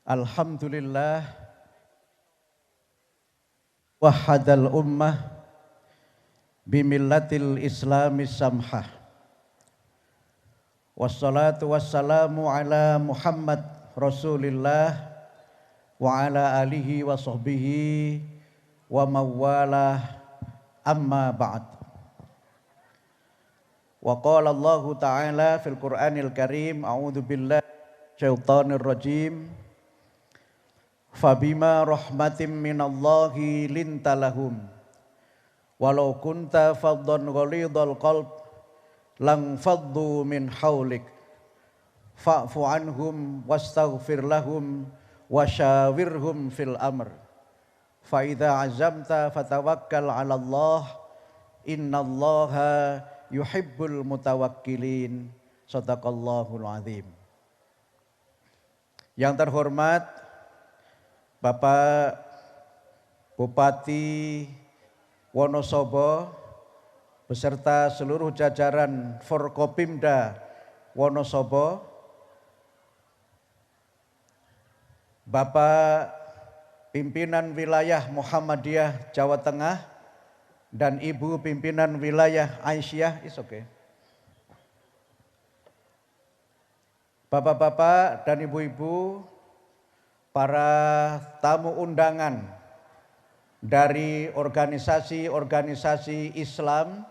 Alhamdulillah wahadal ummah bimillatil islami samhah. Wassalatu wassalamu ala Muhammad Rasulillah wa ala alihi wa sahbihi wa mawalah, amma ba'd. Wa qala Allah ta'ala fil Qur'anil Karim, a'udzu billahi syaitanir rajim. Fabima rahmatim minallahi lintalahum walau kunta faddan ghalidhal qalb lang faddu min haulik fa'fu anhum wastaghfir lahum wasyawirhum fil amr fa idza azamta fatawakkal 'ala Allah innallaha yuhibbul mutawakkilin. Shadaqallahul azim. Yang terhormat Bapak Bupati Wonosobo beserta seluruh jajaran Forkopimda Wonosobo, Bapak Pimpinan Wilayah Muhammadiyah Jawa Tengah dan Ibu Pimpinan Wilayah Aisyah, Bapak-bapak dan ibu-ibu, para tamu undangan dari organisasi-organisasi Islam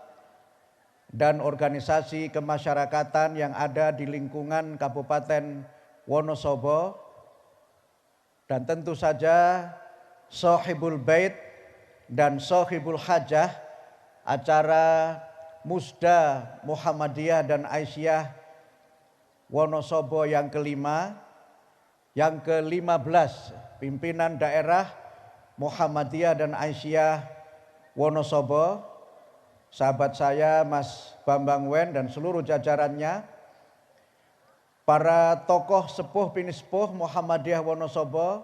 dan organisasi kemasyarakatan yang ada di lingkungan Kabupaten Wonosobo, dan tentu saja Sohibul Bait dan Sohibul Hajah acara Musda Muhammadiyah dan Aisyah Wonosobo yang kelima, yang ke-15 pimpinan daerah Muhammadiyah dan Aisyah Wonosobo, sahabat saya Mas Bambang Wen dan seluruh jajarannya, para tokoh sepuh pinisepuh Muhammadiyah Wonosobo,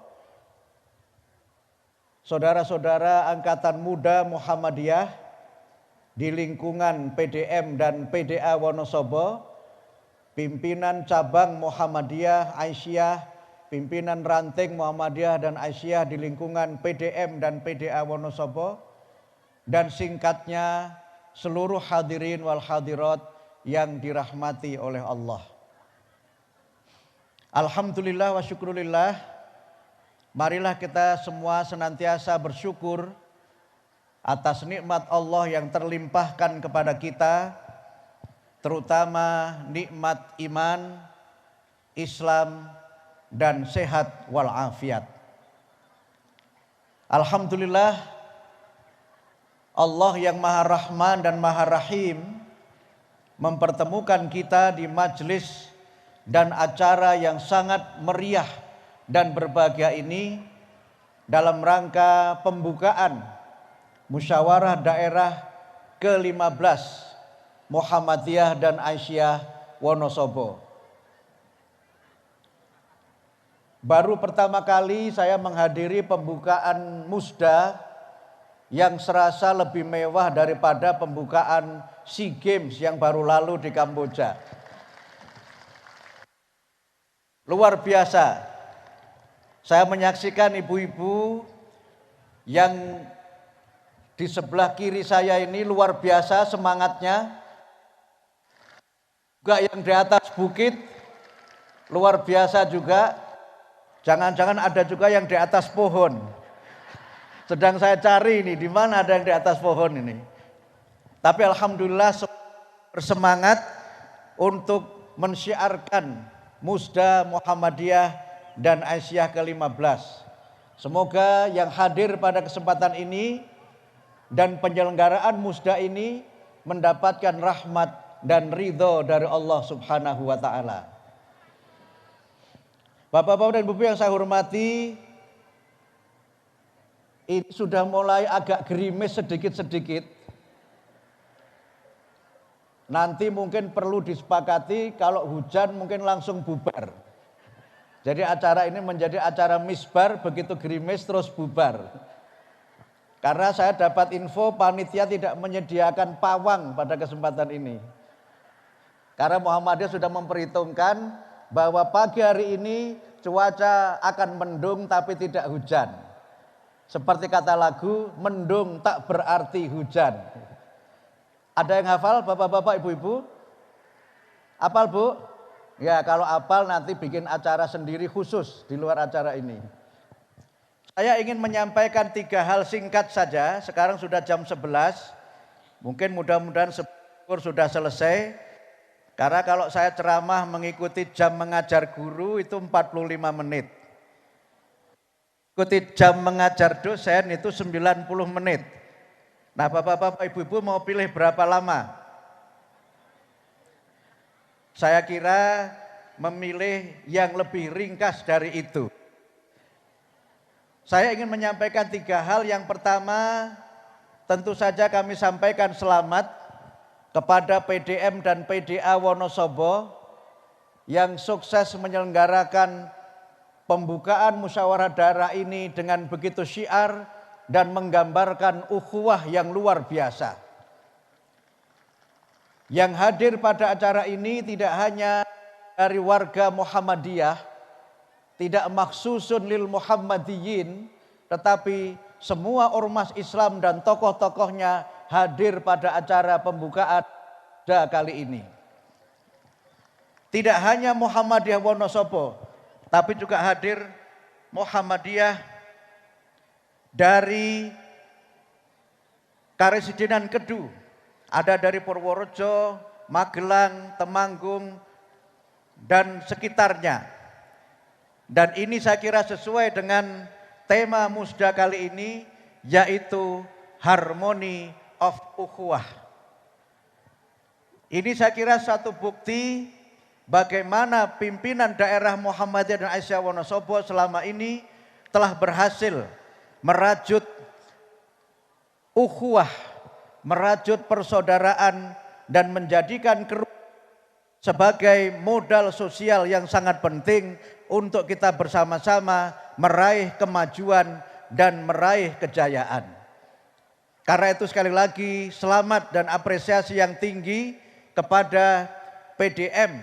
saudara-saudara angkatan muda Muhammadiyah di lingkungan PDM dan PDA Wonosobo, pimpinan cabang Muhammadiyah Aisyah, pimpinan ranting Muhammadiyah dan Aisyah di lingkungan PDM dan PDA Wonosobo, dan singkatnya seluruh hadirin wal hadirat yang dirahmati oleh Allah. Alhamdulillah wa syukurillah, marilah kita semua senantiasa bersyukur atas nikmat Allah yang terlimpahkan kepada kita, terutama nikmat iman, Islam, dan sehat walafiat. Alhamdulillah, Allah yang Maha Rahman dan Maha Rahim mempertemukan kita di majelis dan acara yang sangat meriah dan berbahagia ini dalam rangka pembukaan Musyawarah Daerah ke-15 Muhammadiyah dan Aisyah Wonosobo. Baru pertama kali saya menghadiri pembukaan Musda yang serasa lebih mewah daripada pembukaan SEA Games yang baru lalu di Kamboja. Luar biasa. Saya menyaksikan ibu-ibu yang di sebelah kiri saya ini luar biasa semangatnya. Juga yang di atas bukit luar biasa juga. Jangan-jangan ada juga yang di atas pohon. Sedang saya cari ini, di mana ada yang di atas pohon ini. Tapi alhamdulillah bersemangat untuk mensyiarkan Musda Muhammadiyah dan Aisyah ke-15. Semoga yang hadir pada kesempatan ini dan penyelenggaraan Musda ini mendapatkan rahmat dan ridho dari Allah Subhanahu wa Ta'ala. Bapak-bapak dan ibu yang saya hormati, ini sudah mulai agak gerimis sedikit-sedikit. Nanti mungkin perlu disepakati kalau hujan mungkin langsung bubar. Jadi acara ini menjadi acara misbar, begitu gerimis terus bubar. Karena saya dapat info panitia tidak menyediakan pawang pada kesempatan ini. Karena Muhammadiyah sudah memperhitungkan bahwa pagi hari ini cuaca akan mendung tapi tidak hujan. Seperti kata lagu, mendung tak berarti hujan. Ada yang hafal bapak-bapak, ibu-ibu? Hafal Bu? Ya kalau hafal nanti bikin acara sendiri khusus di luar acara ini. Saya ingin menyampaikan 3 hal singkat saja, sekarang sudah jam 11. Mungkin mudah-mudahan sudah selesai. Karena kalau saya ceramah mengikuti jam mengajar guru itu 45 menit. Ikuti jam mengajar dosen itu 90 menit. Nah bapak-bapak ibu-ibu mau pilih berapa lama? Saya kira memilih yang lebih ringkas dari itu. Saya ingin menyampaikan 3 hal. Yang pertama, tentu saja kami sampaikan selamat kepada PDM dan PDA Wonosobo yang sukses menyelenggarakan pembukaan musyawarah daerah ini dengan begitu syiar dan menggambarkan ukhuwah yang luar biasa. Yang hadir pada acara ini tidak hanya dari warga Muhammadiyah, tidak makhsusun lil Muhammadiyin, tetapi semua ormas Islam dan tokoh-tokohnya hadir pada acara pembukaan kali ini. Tidak hanya Muhammadiyah Wonosobo, tapi juga hadir Muhammadiyah dari Karesidenan Kedu, ada dari Purworejo, Magelang, Temanggung, dan sekitarnya. Dan ini saya kira sesuai dengan tema Musda kali ini, yaitu Harmony of Ukhuwah. Ini saya kira satu bukti bagaimana pimpinan daerah Muhammadiyah dan Aisyah Wonosobo selama ini telah berhasil merajut ukhuwah, merajut persaudaraan dan menjadikan sebagai modal sosial yang sangat penting untuk kita bersama-sama meraih kemajuan dan meraih kejayaan. Karena itu sekali lagi selamat dan apresiasi yang tinggi kepada PDM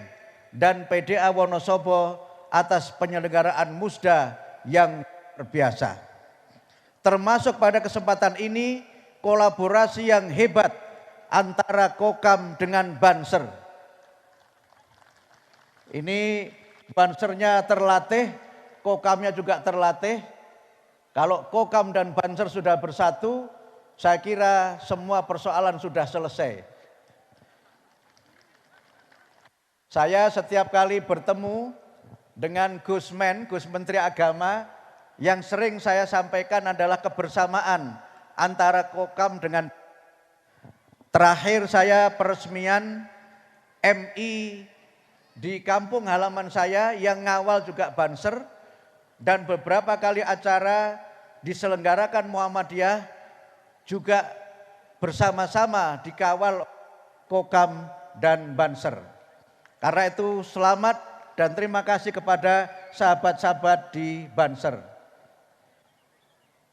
dan PDA Wonosobo atas penyelenggaraan Musda yang luar biasa. Termasuk pada kesempatan ini kolaborasi yang hebat antara Kokam dengan Banser. Ini Bansernya terlatih, Kokamnya juga terlatih. Kalau Kokam dan Banser sudah bersatu, saya kira semua persoalan sudah selesai. Saya setiap kali bertemu dengan Gus Menteri Agama, yang sering saya sampaikan adalah kebersamaan antara Kokam dengan. Terakhir saya peresmian MI di kampung halaman saya yang ngawal juga Banser, dan beberapa kali acara diselenggarakan Muhammadiyah juga bersama-sama dikawal Kokam dan Banser. Karena itu selamat dan terima kasih kepada sahabat-sahabat di Banser.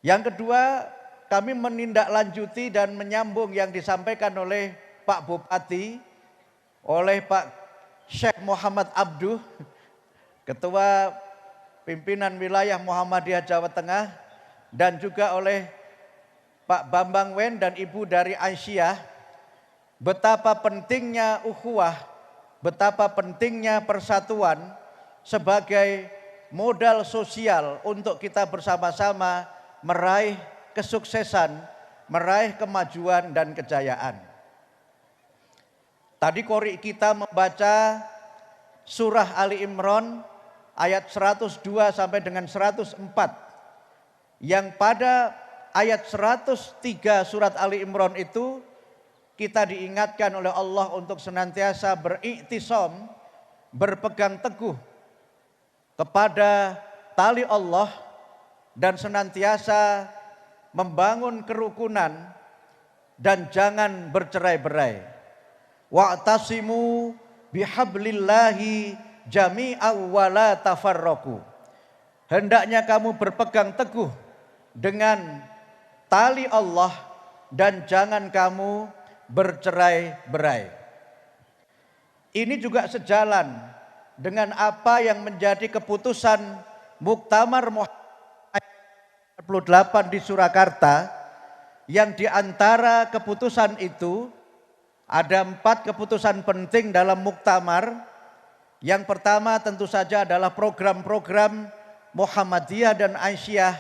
Yang kedua, kami menindaklanjuti dan menyambung yang disampaikan oleh Pak Bupati, oleh Pak Syekh Muhammad Abduh, Ketua Pimpinan Wilayah Muhammadiyah Jawa Tengah, dan juga oleh Pak Bambang Wen dan Ibu dari Aisyah, betapa pentingnya ukhuwah, betapa pentingnya persatuan sebagai modal sosial untuk kita bersama-sama meraih kesuksesan, meraih kemajuan dan kejayaan. Tadi Qori kita membaca surah Ali Imran ayat 102 sampai dengan 104. Yang pada ayat 103 surat Ali Imran itu kita diingatkan oleh Allah untuk senantiasa beriktisam, berpegang teguh kepada tali Allah dan senantiasa membangun kerukunan dan jangan bercerai-berai. Wa'tasimu bihablillahi jami'an wa la tafarraqu. Hendaknya kamu berpegang teguh dengan tali Allah dan jangan kamu bercerai-berai. Ini juga sejalan dengan apa yang menjadi keputusan Muktamar Muhammadiyah 48 di Surakarta, yang diantara keputusan itu ada 4 keputusan penting dalam Muktamar. Yang pertama tentu saja adalah program-program Muhammadiyah dan Aisyah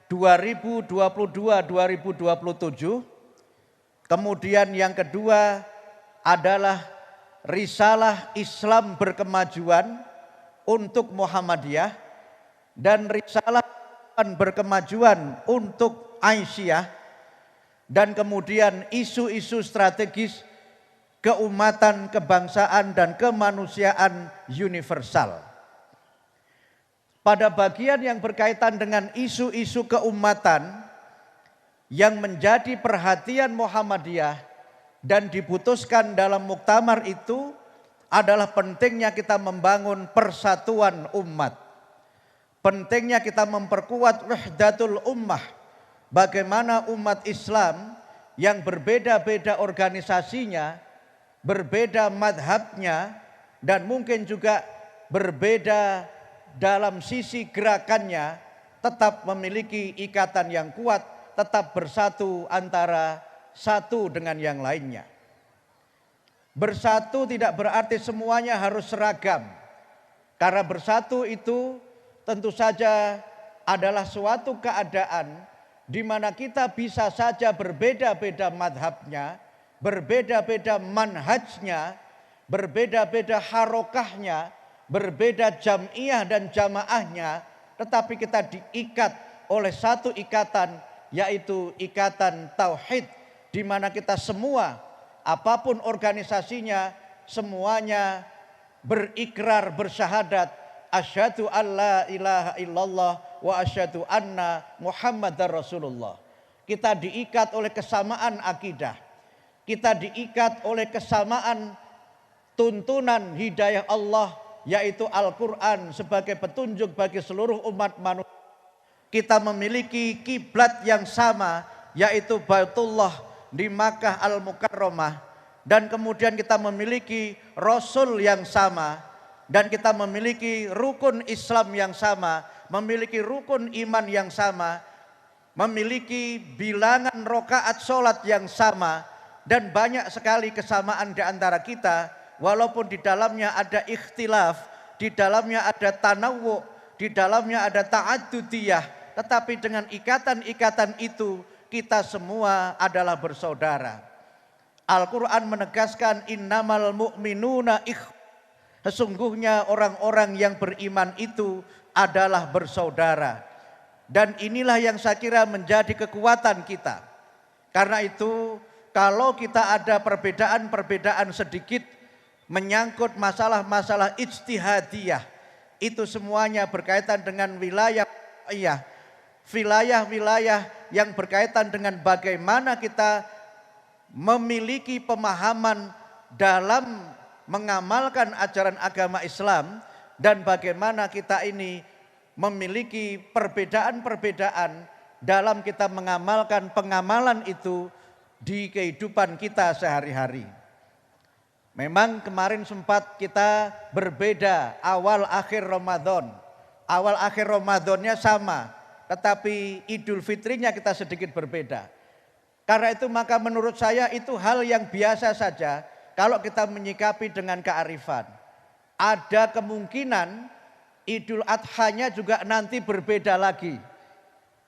2022-2027. Kemudian yang kedua adalah Risalah Islam Berkemajuan untuk Muhammadiyah dan Risalah Berkemajuan untuk Aisyah, dan kemudian isu-isu strategis keumatan, kebangsaan dan kemanusiaan universal. Pada bagian yang berkaitan dengan isu-isu keumatan yang menjadi perhatian Muhammadiyah dan diputuskan dalam muktamar itu adalah pentingnya kita membangun persatuan umat. Pentingnya kita memperkuat wahdatul ummah. Bagaimana umat Islam yang berbeda-beda organisasinya, berbeda madhabnya, dan mungkin juga berbeda dalam sisi gerakannya, tetap memiliki ikatan yang kuat, tetap bersatu antara satu dengan yang lainnya. Bersatu tidak berarti semuanya harus seragam. Karena bersatu itu tentu saja adalah suatu keadaan di mana kita bisa saja berbeda-beda madhabnya, berbeda-beda manhajnya, berbeda-beda harokahnya, berbeda jam'iyah dan jamaahnya, tetapi kita diikat oleh satu ikatan, yaitu ikatan tauhid, di mana kita semua, apapun organisasinya, semuanya berikrar, bersyahadat, asyhadu alla ilaha illallah wa asyhadu anna Muhammadar Rasulullah. Kita diikat oleh kesamaan akidah, kita diikat oleh kesamaan tuntunan hidayah Allah, yaitu Al-Quran sebagai petunjuk bagi seluruh umat manusia. Kita memiliki kiblat yang sama, yaitu Baitullah di Makkah Al-Mukarramah, dan kemudian kita memiliki Rasul yang sama, dan kita memiliki rukun Islam yang sama, memiliki rukun iman yang sama, memiliki bilangan rakaat sholat yang sama, dan banyak sekali kesamaan di antara kita, walaupun di dalamnya ada ikhtilaf, di dalamnya ada tanawwu, di dalamnya ada ta'addudiyah, tetapi dengan ikatan-ikatan itu kita semua adalah bersaudara. Al-Quran menegaskan innamal mu'minuna sesungguhnya orang-orang yang beriman itu adalah bersaudara. Dan inilah yang saya kira menjadi kekuatan kita. Karena itu kalau kita ada perbedaan-perbedaan sedikit menyangkut masalah-masalah ijtihadiyah, itu semuanya berkaitan dengan wilayah-wilayah yang berkaitan dengan bagaimana kita memiliki pemahaman dalam mengamalkan ajaran agama Islam, dan bagaimana kita ini memiliki perbedaan-perbedaan dalam kita mengamalkan pengamalan itu di kehidupan kita sehari-hari. Memang kemarin sempat kita berbeda awal akhir Ramadan. Awal akhir Ramadannya sama, tetapi Idul Fitrinya kita sedikit berbeda. Karena itu maka menurut saya itu hal yang biasa saja kalau kita menyikapi dengan kearifan. Ada kemungkinan Idul Adhanya juga nanti berbeda lagi.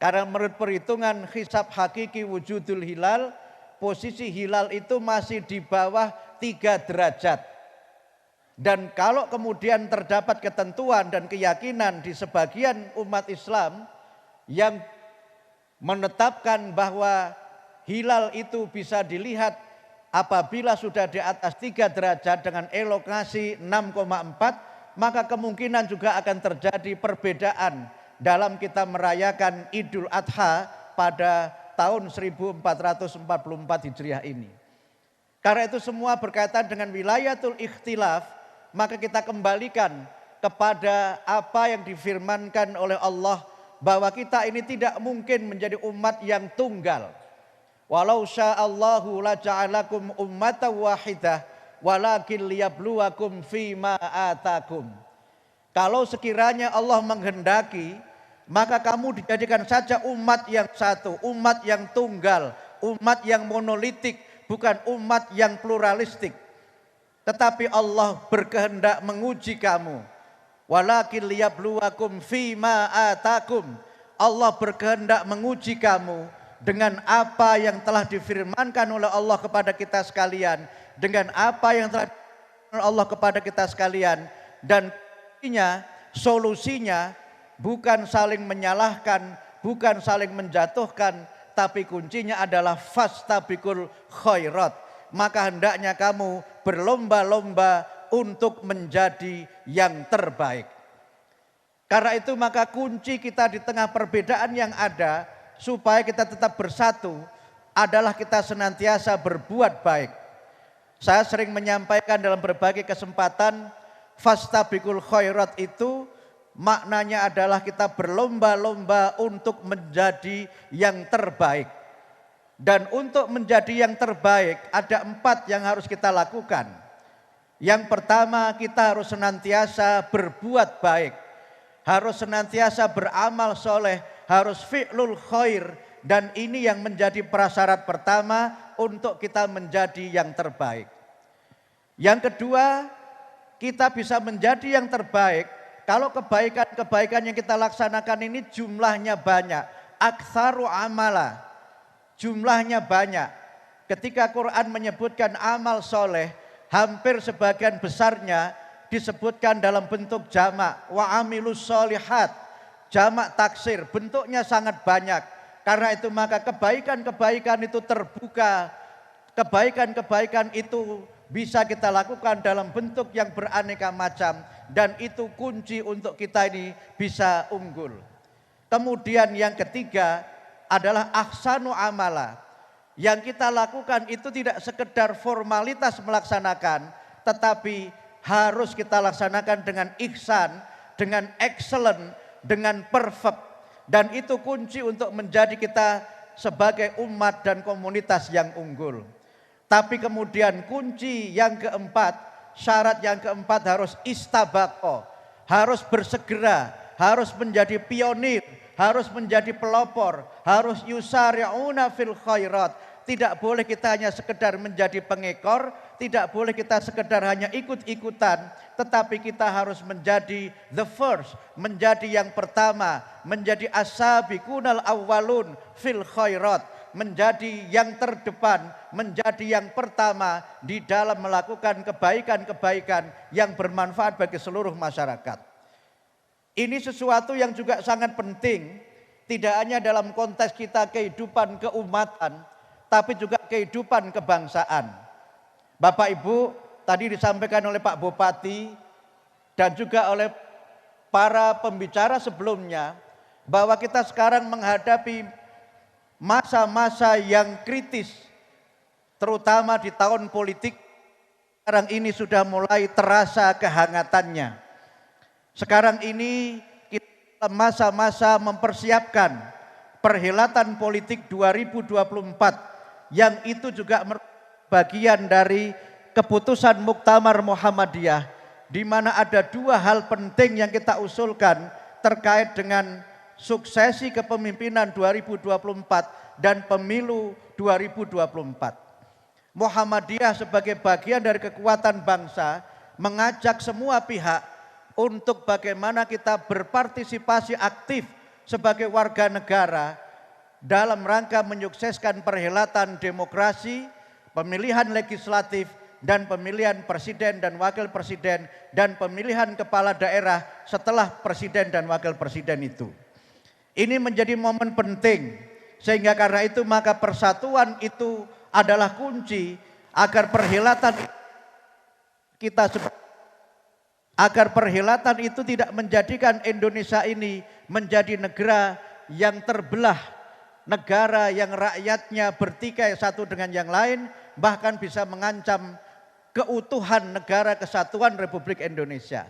Karena menurut perhitungan hisab hakiki wujudul hilal, posisi hilal itu masih di bawah 3 derajat. Dan kalau kemudian terdapat ketentuan dan keyakinan di sebagian umat Islam yang menetapkan bahwa hilal itu bisa dilihat apabila sudah di atas 3 derajat dengan elongasi 6,4, maka kemungkinan juga akan terjadi perbedaan dalam kita merayakan Idul Adha pada tahun 1444 Hijriah ini. Karena itu semua berkaitan dengan wilayatul ikhtilaf, maka kita kembalikan kepada apa yang difirmankan oleh Allah, bahwa kita ini tidak mungkin menjadi umat yang tunggal. Walau sya'allahu la ja'alakum ummatan wahidah walakin liyabluwakum fima atakum. Kalau sekiranya Allah menghendaki, maka kamu dijadikan saja umat yang satu, umat yang tunggal, umat yang monolitik, bukan umat yang pluralistik. Tetapi Allah berkehendak menguji kamu. Walakin liyabluwakum fima atakum. Allah berkehendak menguji kamu dengan apa yang telah difirmankan oleh Allah kepada kita sekalian, dengan apa yang telah difirmankan oleh Allah kepada kita sekalian, dan solusinya bukan saling menyalahkan, bukan saling menjatuhkan, tapi kuncinya adalah fastabiqul khairat. Maka hendaknya kamu berlomba-lomba untuk menjadi yang terbaik. Karena itu maka kunci kita di tengah perbedaan yang ada supaya kita tetap bersatu adalah kita senantiasa berbuat baik. Saya sering menyampaikan dalam berbagai kesempatan, fastabiqul khairat itu maknanya adalah kita berlomba-lomba untuk menjadi yang terbaik. Dan untuk menjadi yang terbaik ada 4 yang harus kita lakukan. Yang pertama, kita harus senantiasa berbuat baik, harus senantiasa beramal soleh, harus fi'lul khair, dan ini yang menjadi prasyarat pertama untuk kita menjadi yang terbaik. Yang kedua, kita bisa menjadi yang terbaik kalau kebaikan-kebaikan yang kita laksanakan ini jumlahnya banyak. Aktsaru amala, jumlahnya banyak. Ketika Quran menyebutkan amal soleh, hampir sebagian besarnya disebutkan dalam bentuk jamak. Wa amilus solihat, jamak taksir, bentuknya sangat banyak. Karena itu maka kebaikan-kebaikan itu terbuka, kebaikan-kebaikan itu bisa kita lakukan dalam bentuk yang beraneka macam, dan itu kunci untuk kita ini bisa unggul. Kemudian yang ketiga adalah ahsanu amala. Yang kita lakukan itu tidak sekedar formalitas melaksanakan, tetapi harus kita laksanakan dengan ihsan, dengan excellent, dengan perfect. Dan itu kunci untuk menjadi kita sebagai umat dan komunitas yang unggul. Tapi kemudian kunci yang keempat, syarat yang keempat harus istabaqo, harus bersegera, harus menjadi pionir, harus menjadi pelopor, harus yusari'una fil khairat. Tidak boleh kita hanya sekedar menjadi pengekor, tidak boleh kita sekedar hanya ikut-ikutan, tetapi kita harus menjadi the first, menjadi yang pertama, menjadi as-sabiqunal awwalun fil khairat, menjadi yang terdepan, menjadi yang pertama di dalam melakukan kebaikan-kebaikan yang bermanfaat bagi seluruh masyarakat. Ini sesuatu yang juga sangat penting, tidak hanya dalam konteks kita kehidupan keumatan, tapi juga kehidupan kebangsaan. Bapak Ibu, tadi disampaikan oleh Pak Bupati dan juga oleh para pembicara sebelumnya, bahwa kita sekarang menghadapi masa-masa yang kritis, terutama di tahun politik. Sekarang ini sudah mulai terasa kehangatannya. Sekarang ini kita masa-masa mempersiapkan perhelatan politik 2024, yang itu juga bagian dari keputusan Muktamar Muhammadiyah, di mana ada 2 hal penting yang kita usulkan terkait dengan suksesi kepemimpinan 2024 dan pemilu 2024. Muhammadiyah sebagai bagian dari kekuatan bangsa mengajak semua pihak untuk bagaimana kita berpartisipasi aktif sebagai warga negara dalam rangka menyukseskan perhelatan demokrasi, pemilihan legislatif, dan pemilihan presiden dan wakil presiden, dan pemilihan kepala daerah setelah presiden dan wakil presiden itu. Ini menjadi momen penting, sehingga karena itu maka persatuan itu adalah kunci agar perhelatan itu tidak menjadikan Indonesia ini menjadi negara yang terbelah, negara yang rakyatnya bertikai satu dengan yang lain, bahkan bisa mengancam keutuhan negara kesatuan Republik Indonesia.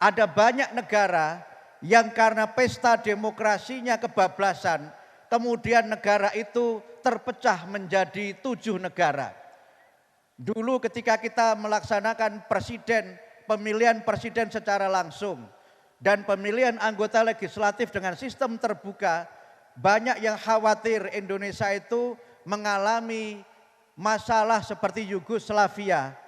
Ada banyak negara yang karena pesta demokrasinya kebablasan, kemudian negara itu terpecah menjadi 7 negara. Dulu ketika kita melaksanakan pemilihan presiden secara langsung dan pemilihan anggota legislatif dengan sistem terbuka, banyak yang khawatir Indonesia itu mengalami masalah seperti Yugoslavia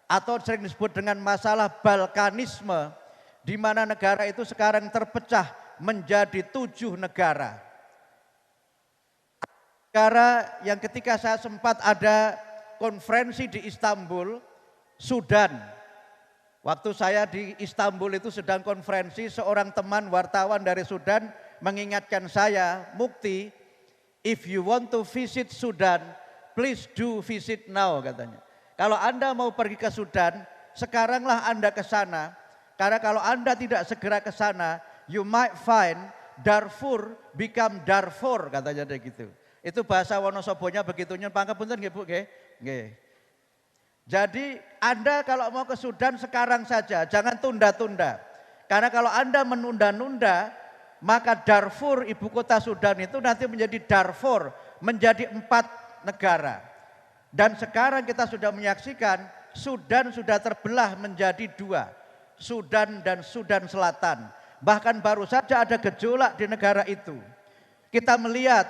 atau sering disebut dengan masalah Balkanisme, di mana negara itu sekarang terpecah menjadi 7 negara. Negara yang ketika saya sempat ada konferensi di Istanbul, Sudan. Waktu saya di Istanbul itu sedang konferensi, seorang teman wartawan dari Sudan mengingatkan saya, Mukti, if you want to visit Sudan, please do visit now, katanya. Kalau Anda mau pergi ke Sudan, sekaranglah Anda ke sana. Karena kalau Anda tidak segera ke sana, you might find Darfur become Darfur, katanya gitu. Itu bahasa Wonosobonya begitu, nyun pangapunten nggih Bu nggih. Nggih. Jadi Anda kalau mau ke Sudan sekarang saja, jangan tunda-tunda. Karena kalau Anda menunda-nunda, maka Darfur, ibu kota Sudan itu nanti menjadi Darfur, menjadi 4 negara. Dan sekarang kita sudah menyaksikan Sudan sudah terbelah menjadi 2, Sudan dan Sudan Selatan. Bahkan baru saja ada gejolak di negara itu. Kita melihat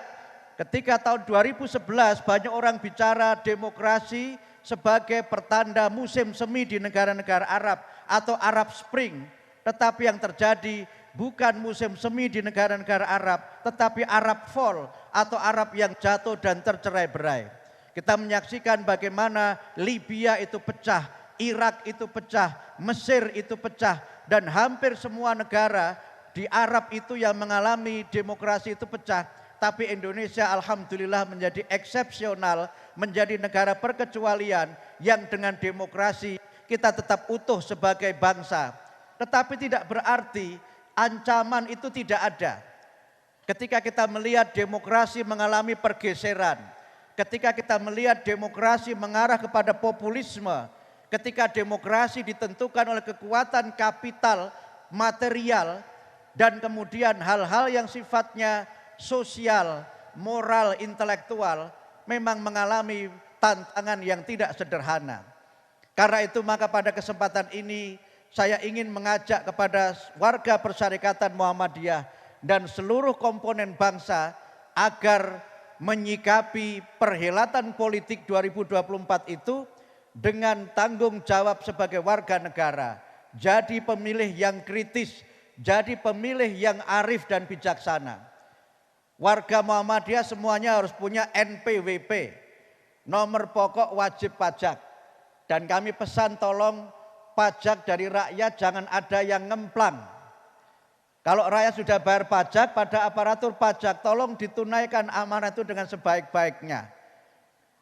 ketika tahun 2011 banyak orang bicara demokrasi sebagai pertanda musim semi di negara-negara Arab atau Arab Spring. Tetapi yang terjadi bukan musim semi di negara-negara Arab, tetapi Arab Fall atau Arab yang jatuh dan tercerai-berai. Kita menyaksikan bagaimana Libya itu pecah, Irak itu pecah, Mesir itu pecah, dan hampir semua negara di Arab itu yang mengalami demokrasi itu pecah. Tapi Indonesia alhamdulillah menjadi eksepsional, menjadi negara perkecualian yang dengan demokrasi kita tetap utuh sebagai bangsa. Tetapi tidak berarti ancaman itu tidak ada. Ketika kita melihat demokrasi mengalami pergeseran, ketika kita melihat demokrasi mengarah kepada populisme, ketika demokrasi ditentukan oleh kekuatan kapital material dan kemudian hal-hal yang sifatnya sosial, moral, intelektual memang mengalami tantangan yang tidak sederhana. Karena itu maka pada kesempatan ini saya ingin mengajak kepada warga Persyarikatan Muhammadiyah dan seluruh komponen bangsa agar menyikapi perhelatan politik 2024 itu dengan tanggung jawab sebagai warga negara. Jadi pemilih yang kritis, jadi pemilih yang arif dan bijaksana. Warga Muhammadiyah semuanya harus punya NPWP, nomor pokok wajib pajak. Dan kami pesan tolong pajak dari rakyat jangan ada yang ngemplang. Kalau rakyat sudah bayar pajak pada aparatur pajak, tolong ditunaikan amanah itu dengan sebaik-baiknya.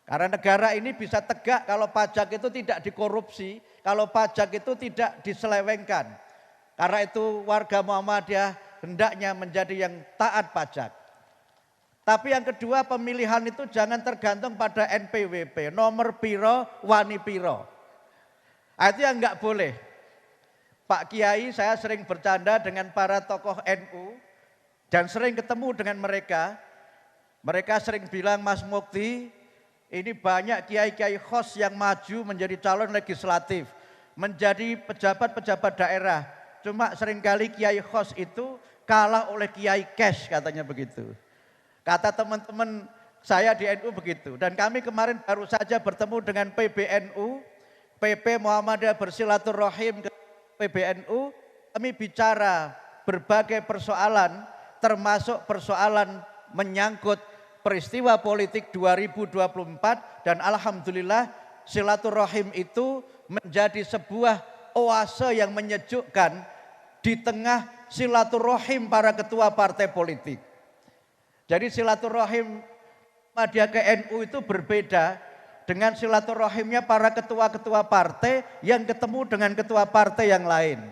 Karena negara ini bisa tegak kalau pajak itu tidak dikorupsi, kalau pajak itu tidak diselewengkan. Karena itu warga Muhammadiyah hendaknya menjadi yang taat pajak. Tapi yang kedua, pemilihan itu jangan tergantung pada NPWP, nomor piro, wani piro. Itu yang enggak boleh. Pak Kiai, saya sering bercanda dengan para tokoh NU dan sering ketemu dengan mereka. Mereka sering bilang, Mas Mukti, ini banyak kiai-kiai khos yang maju menjadi calon legislatif, menjadi pejabat-pejabat daerah. Cuma seringkali kiai khos itu kalah oleh kiai cash, katanya begitu. Kata teman-teman saya di NU begitu. Dan kami kemarin baru saja bertemu dengan PBNU, PP Muhammadiyah bersilaturahim ke PBNU. Kami bicara berbagai persoalan, termasuk persoalan menyangkut peristiwa politik 2024. Dan alhamdulillah silaturahim itu menjadi sebuah oase yang menyejukkan di tengah silaturahim para ketua partai politik. Jadi silaturahim Muhammadiyah ke NU itu berbeda dengan silaturahimnya para ketua-ketua partai yang ketemu dengan ketua partai yang lain.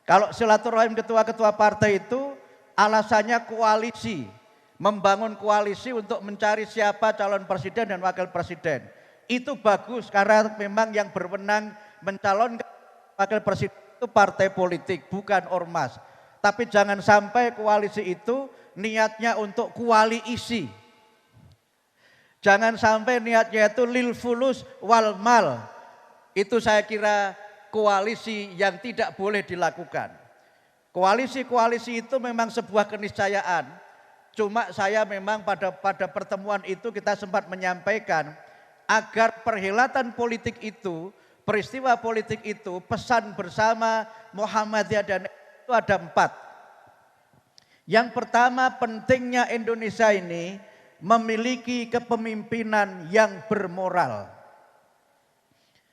Kalau silaturahim ketua-ketua partai itu alasannya koalisi, membangun koalisi untuk mencari siapa calon presiden dan wakil presiden. Itu bagus karena memang yang berwenang mencalonkan wakil presiden itu partai politik, bukan ormas. Tapi jangan sampai koalisi itu niatnya untuk kuali isi. Jangan sampai niatnya itu lil fulus wal mal. Itu saya kira koalisi yang tidak boleh dilakukan. Koalisi-koalisi itu memang sebuah keniscayaan. Cuma saya memang pada pertemuan itu kita sempat menyampaikan agar perhelatan politik itu, peristiwa politik itu, pesan bersama Muhammadiyah dan itu ada 4. Yang pertama, pentingnya Indonesia ini memiliki kepemimpinan yang bermoral.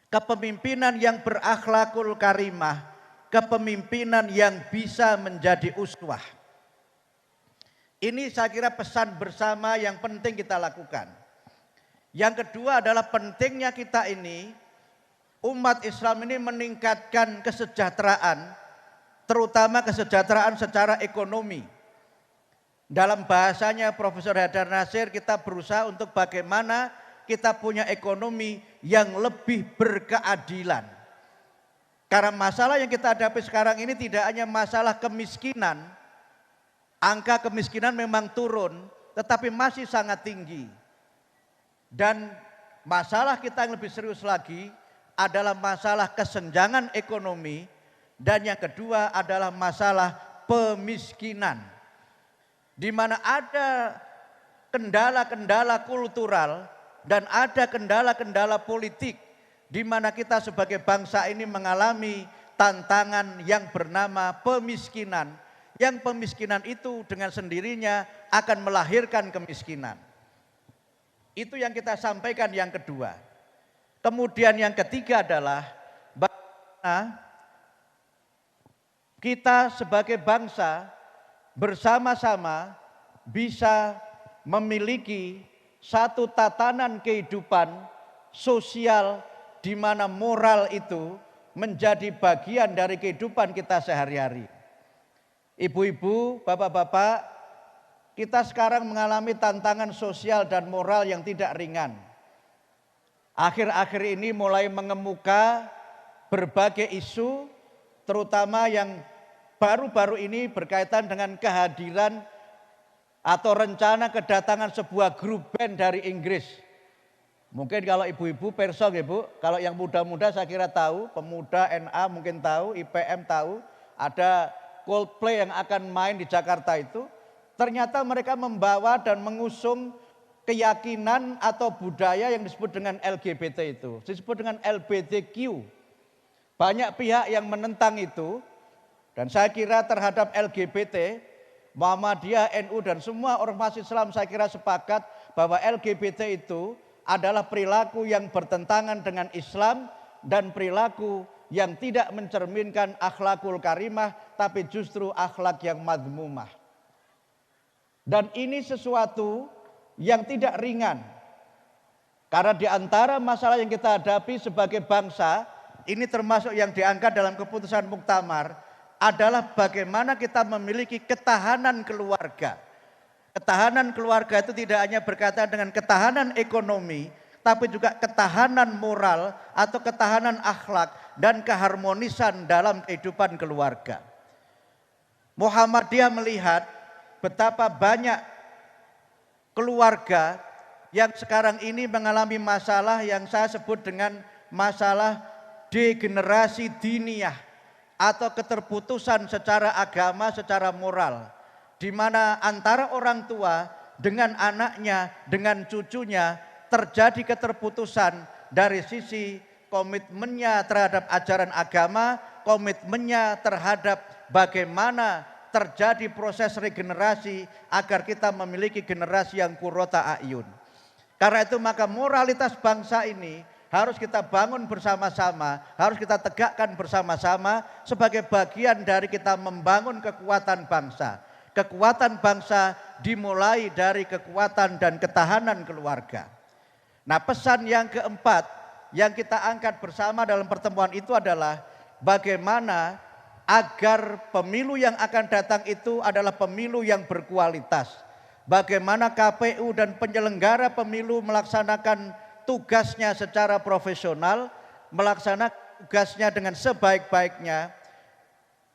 Kepemimpinan yang berakhlakul karimah, kepemimpinan yang bisa menjadi uswah. Ini saya kira pesan bersama yang penting kita lakukan. Yang kedua adalah pentingnya kita ini, umat Islam ini meningkatkan kesejahteraan, terutama kesejahteraan secara ekonomi. Dalam bahasanya Profesor Haidar Nasir, kita berusaha untuk bagaimana kita punya ekonomi yang lebih berkeadilan. Karena masalah yang kita hadapi sekarang ini tidak hanya masalah kemiskinan, angka kemiskinan memang turun, tetapi masih sangat tinggi. Dan masalah kita yang lebih serius lagi adalah masalah kesenjangan ekonomi, dan yang kedua adalah masalah pemiskinan. Di mana ada kendala-kendala kultural dan ada kendala-kendala politik di mana kita sebagai bangsa ini mengalami tantangan yang bernama pemiskinan. Yang pemiskinan itu dengan sendirinya akan melahirkan kemiskinan. Itu yang kita sampaikan yang kedua. Kemudian yang ketiga adalah bagaimana kita sebagai bangsa bersama-sama bisa memiliki satu tatanan kehidupan sosial di mana moral itu menjadi bagian dari kehidupan kita sehari-hari. Ibu-ibu, bapak-bapak, kita sekarang mengalami tantangan sosial dan moral yang tidak ringan. Akhir-akhir ini mulai mengemuka berbagai isu, terutama yang baru-baru ini berkaitan dengan kehadiran atau rencana kedatangan sebuah grup band dari Inggris. Mungkin kalau ibu-ibu persong ya Bu, kalau yang muda-muda saya kira tahu, pemuda NA mungkin tahu, IPM tahu, ada Coldplay yang akan main di Jakarta itu. Ternyata mereka membawa dan mengusung keyakinan atau budaya yang disebut dengan LGBT itu, disebut dengan LGBTQ. Banyak pihak yang menentang itu, dan saya kira terhadap LGBT, Muhammadiyah, NU dan semua ormas Islam saya kira sepakat bahwa LGBT itu adalah perilaku yang bertentangan dengan Islam dan perilaku yang tidak mencerminkan akhlakul karimah tapi justru akhlak yang madmumah. Dan ini sesuatu yang tidak ringan. Karena di antara masalah yang kita hadapi sebagai bangsa, ini termasuk yang diangkat dalam keputusan muktamar, adalah bagaimana kita memiliki ketahanan keluarga. Ketahanan keluarga itu tidak hanya berkaitan dengan ketahanan ekonomi, tapi juga ketahanan moral atau ketahanan akhlak dan keharmonisan dalam kehidupan keluarga. Muhammadiyah melihat betapa banyak keluarga yang sekarang ini mengalami masalah yang saya sebut dengan masalah degenerasi diniyah atau keterputusan secara agama, secara moral, di mana antara orang tua dengan anaknya, dengan cucunya terjadi keterputusan dari sisi komitmennya terhadap ajaran agama, komitmennya terhadap bagaimana terjadi proses regenerasi agar kita memiliki generasi yang qurrata a'yun. Karena itu maka moralitas bangsa ini harus kita bangun bersama-sama, harus kita tegakkan bersama-sama sebagai bagian dari kita membangun kekuatan bangsa. Kekuatan bangsa dimulai dari kekuatan dan ketahanan keluarga. Nah, pesan yang keempat yang kita angkat bersama dalam pertemuan itu adalah bagaimana agar pemilu yang akan datang itu adalah pemilu yang berkualitas. Bagaimana KPU dan penyelenggara pemilu melaksanakan tugasnya secara profesional, melaksanakan tugasnya dengan sebaik-baiknya.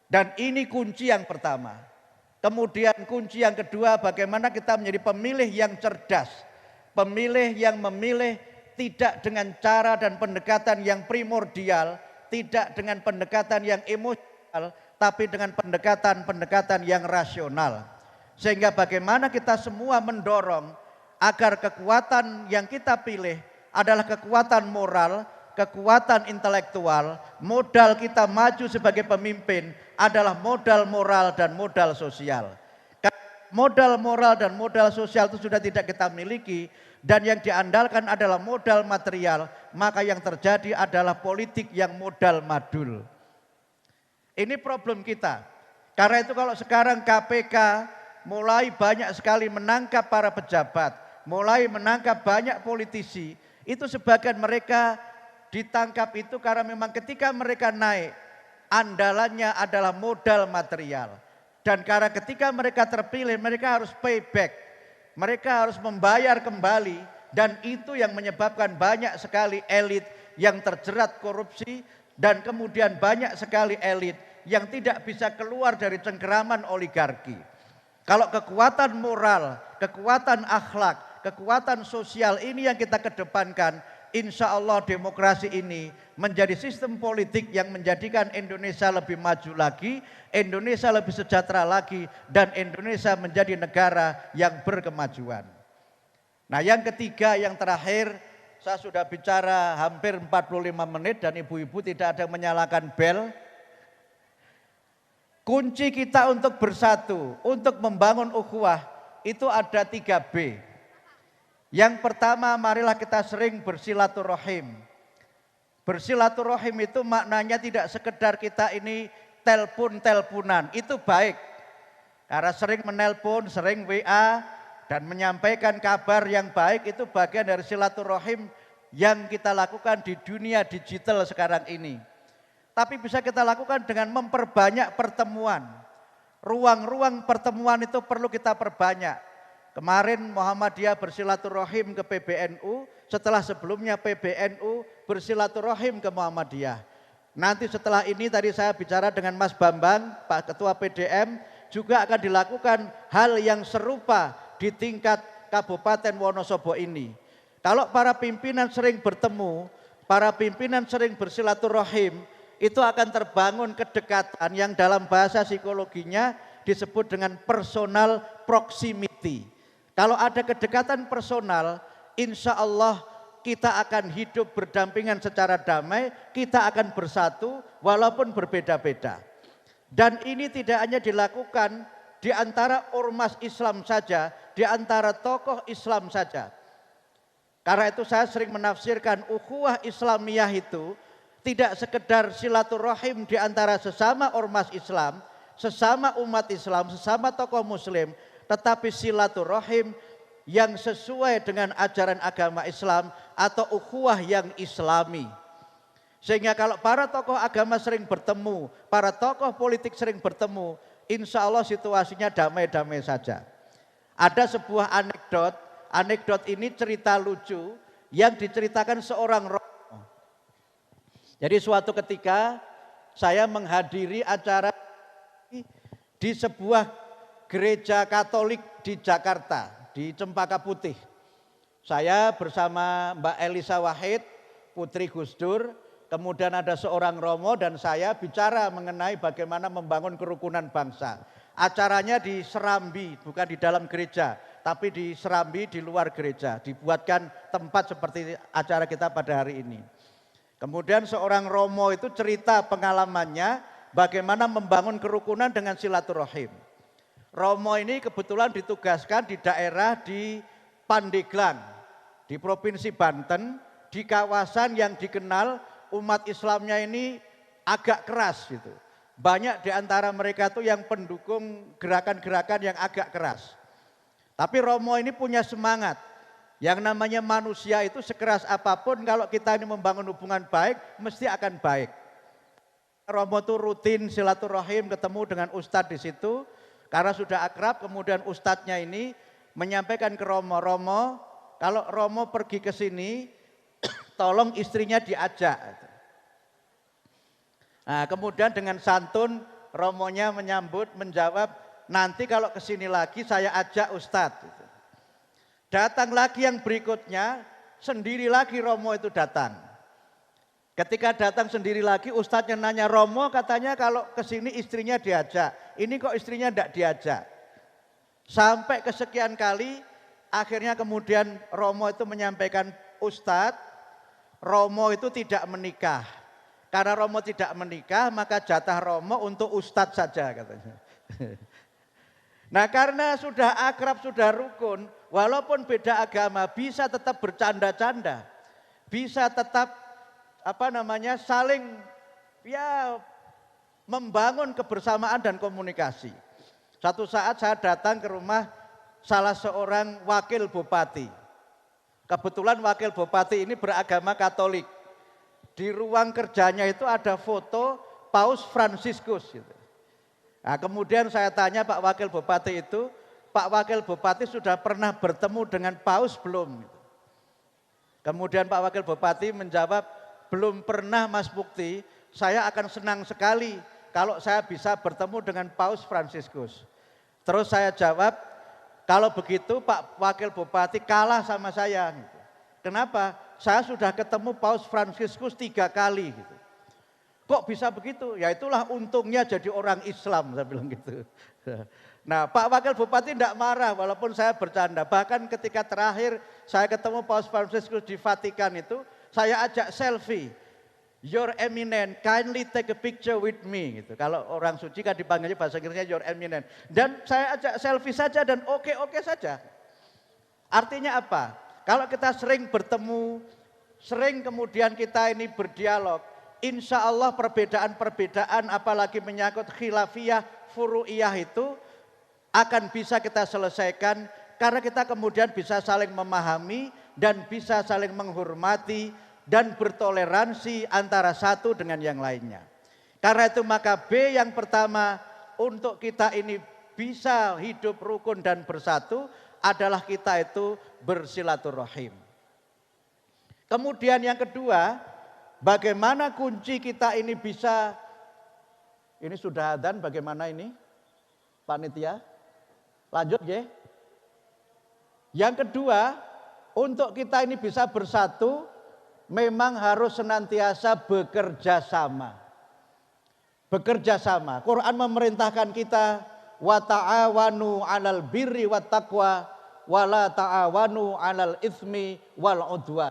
Dan ini kunci yang pertama. Kemudian kunci yang kedua, bagaimana kita menjadi pemilih yang cerdas. Pemilih yang memilih tidak dengan cara dan pendekatan yang primordial, tidak dengan pendekatan yang emosional, tapi dengan pendekatan-pendekatan yang rasional. Sehingga bagaimana kita semua mendorong agar kekuatan yang kita pilih adalah kekuatan moral, kekuatan intelektual, modal kita maju sebagai pemimpin adalah modal moral dan modal sosial. Modal moral dan modal sosial itu sudah tidak kita miliki dan yang diandalkan adalah modal material, maka yang terjadi adalah politik yang modal madul. Ini problem kita. Karena itu kalau sekarang KPK mulai banyak sekali menangkap para pejabat, mulai menangkap banyak politisi, itu sebagian mereka ditangkap itu karena memang ketika mereka naik, andalannya adalah modal material. Dan karena ketika mereka terpilih, mereka harus payback. Mereka harus membayar kembali. Dan itu yang menyebabkan banyak sekali elit yang terjerat korupsi. Dan kemudian banyak sekali elit yang tidak bisa keluar dari cengkeraman oligarki. Kalau kekuatan moral, kekuatan akhlak, kekuatan sosial ini yang kita kedepankan, insya Allah demokrasi ini menjadi sistem politik yang menjadikan Indonesia lebih maju lagi, Indonesia lebih sejahtera lagi, dan Indonesia menjadi negara yang berkemajuan. Nah yang ketiga, yang terakhir, saya sudah bicara hampir 45 menit dan ibu-ibu tidak ada yang menyalakan bel. Kunci kita untuk bersatu, untuk membangun ukhuwah itu ada 3B. Yang pertama, marilah kita sering bersilaturahim. Bersilaturahim itu maknanya tidak sekedar kita ini telpon-telponan, itu baik. Karena sering menelpon, sering WA dan menyampaikan kabar yang baik itu bagian dari silaturahim yang kita lakukan di dunia digital sekarang ini. Tapi bisa kita lakukan dengan memperbanyak pertemuan. Ruang-ruang pertemuan itu perlu kita perbanyak. Kemarin Muhammadiyah bersilaturahim ke PBNU, setelah sebelumnya PBNU bersilaturahim ke Muhammadiyah. Nanti setelah ini tadi saya bicara dengan Mas Bambang, Pak Ketua PDM, juga akan dilakukan hal yang serupa di tingkat Kabupaten Wonosobo ini. Kalau para pimpinan sering bertemu, para pimpinan sering bersilaturahim, itu akan terbangun kedekatan yang dalam bahasa psikologinya disebut dengan personal proximity. Kalau ada kedekatan personal, insya Allah kita akan hidup berdampingan secara damai, kita akan bersatu walaupun berbeda-beda. Dan ini tidak hanya dilakukan di antara ormas Islam saja, di antara tokoh Islam saja. Karena itu saya sering menafsirkan ukhuwah Islamiyah itu tidak sekedar silaturahim di antara sesama ormas Islam, sesama umat Islam, sesama tokoh muslim, tetapi silaturahim yang sesuai dengan ajaran agama Islam atau ukhuwah yang islami. Sehingga kalau para tokoh agama sering bertemu, para tokoh politik sering bertemu, insya Allah situasinya damai-damai saja. Ada sebuah anekdot ini cerita lucu yang diceritakan seorang romo. Jadi suatu ketika saya menghadiri acara di sebuah gereja Katolik di Jakarta, di Cempaka Putih. Saya bersama Mbak Elisa Wahid, putri Gus Dur, kemudian ada seorang romo dan saya bicara mengenai bagaimana membangun kerukunan bangsa. Acaranya di Serambi, bukan di dalam gereja, tapi di Serambi di luar gereja. Dibuatkan tempat seperti acara kita pada hari ini. Kemudian seorang romo itu cerita pengalamannya bagaimana membangun kerukunan dengan silaturahim. Romo ini kebetulan ditugaskan di daerah di Pandeglang, di Provinsi Banten, di kawasan yang dikenal umat Islamnya ini agak keras gitu. Banyak di antara mereka tuh yang pendukung gerakan-gerakan yang agak keras. Tapi Romo ini punya semangat. Yang namanya manusia itu sekeras apapun kalau kita ini membangun hubungan baik, mesti akan baik. Romo tuh rutin silaturahim ketemu dengan ustadz di situ. Karena sudah akrab, kemudian ustadznya ini menyampaikan ke Romo, Romo kalau Romo pergi ke sini, tolong istrinya diajak. Nah, kemudian dengan santun Romonya menjawab, nanti kalau ke sini lagi saya ajak ustadz. Datang lagi yang berikutnya, sendiri lagi Romo itu datang. Ketika datang sendiri lagi, ustadznya nanya, Romo katanya kalau ke sini istrinya diajak. Ini kok istrinya tidak diajak. Sampai kesekian kali, akhirnya kemudian Romo itu menyampaikan, Ustadz, Romo itu tidak menikah. Karena Romo tidak menikah, maka jatah Romo untuk ustadz saja katanya. Nah karena sudah akrab, sudah rukun, walaupun beda agama bisa tetap bercanda-canda. Bisa tetap saling membangun kebersamaan dan komunikasi. Satu saat saya datang ke rumah salah seorang wakil bupati. Kebetulan wakil bupati ini beragama Katolik. Di ruang kerjanya itu ada foto Paus Fransiskus. Nah, kemudian saya tanya Pak Wakil Bupati itu, Pak Wakil Bupati sudah pernah bertemu dengan Paus belum? Kemudian Pak Wakil Bupati menjawab, belum pernah Mas Mukti, saya akan senang sekali kalau saya bisa bertemu dengan Paus Fransiskus. Terus saya jawab, kalau begitu Pak Wakil Bupati kalah sama saya. Kenapa? Saya sudah ketemu Paus Fransiskus 3 kali. Kok bisa begitu? Ya itulah untungnya jadi orang Islam, saya bilang gitu. Nah Pak Wakil Bupati tidak marah walaupun saya bercanda. Bahkan ketika terakhir saya ketemu Paus Fransiskus di Vatikan itu, saya ajak selfie. Your Eminence, kindly take a picture with me. Gitu. Kalau orang suci kan dipanggilnya bahasa Inggrisnya Your Eminence. Dan saya ajak selfie saja dan oke-oke saja. Artinya apa? Kalau kita sering bertemu, sering kemudian kita ini berdialog, insya Allah perbedaan-perbedaan apalagi menyangkut khilafiyah, furu'iyah itu akan bisa kita selesaikan karena kita kemudian bisa saling memahami dan bisa saling menghormati dan bertoleransi antara satu dengan yang lainnya. Karena itu maka B yang pertama untuk kita ini bisa hidup rukun dan bersatu adalah kita itu bersilaturahim. Kemudian yang kedua, bagaimana kunci kita ini bisa, ini sudah adzan bagaimana ini? Panitia? Lanjut ya. Yang kedua, untuk kita ini bisa bersatu, memang harus senantiasa bekerja sama. Bekerja sama. Quran memerintahkan kita, wa ta'awanu 'alal birri wat taqwa wa la ta'awanu 'alal itsmi wal 'udwan.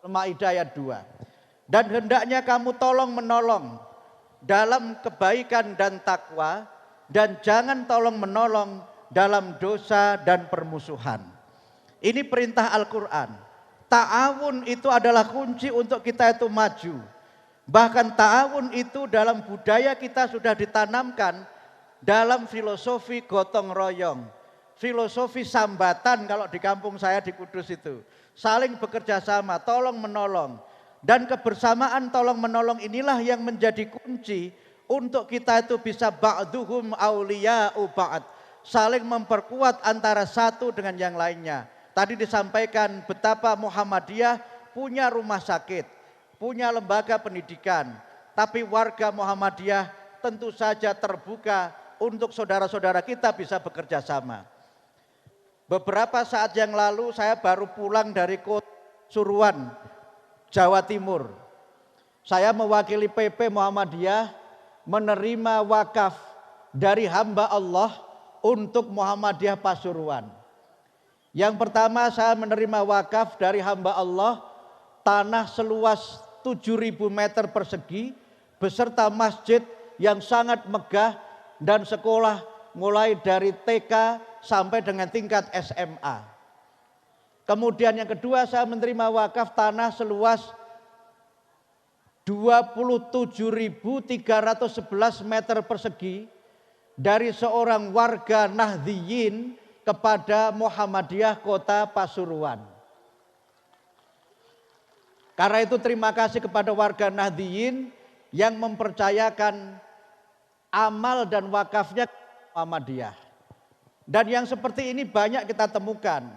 Al-Maidah ayat 2. Dan hendaknya kamu tolong menolong dalam kebaikan dan takwa dan jangan tolong menolong dalam dosa dan permusuhan. Ini perintah Al-Quran. Ta'awun itu adalah kunci untuk kita itu maju. Bahkan ta'awun itu dalam budaya kita sudah ditanamkan dalam filosofi gotong royong. Filosofi sambatan kalau di kampung saya di Kudus itu. Saling bekerja sama, tolong menolong. Dan kebersamaan tolong menolong inilah yang menjadi kunci untuk kita itu bisa ba'duhum awliya'u ba'd. Saling memperkuat antara satu dengan yang lainnya. Tadi disampaikan betapa Muhammadiyah punya rumah sakit, punya lembaga pendidikan. Tapi warga Muhammadiyah tentu saja terbuka untuk saudara-saudara kita bisa bekerja sama. Beberapa saat yang lalu saya baru pulang dari kota Suruhan, Jawa Timur. Saya mewakili PP Muhammadiyah menerima wakaf dari hamba Allah untuk Muhammadiyah Pasuruan. Yang pertama saya menerima wakaf dari hamba Allah tanah seluas 7.000 meter persegi beserta masjid yang sangat megah dan sekolah mulai dari TK sampai dengan tingkat SMA. Kemudian yang kedua saya menerima wakaf tanah seluas 27.311 meter persegi dari seorang warga Nahdliyin kepada Muhammadiyah Kota Pasuruan. Karena itu terima kasih kepada warga Nahdliyin yang mempercayakan amal dan wakafnya Muhammadiyah. Dan yang seperti ini banyak kita temukan.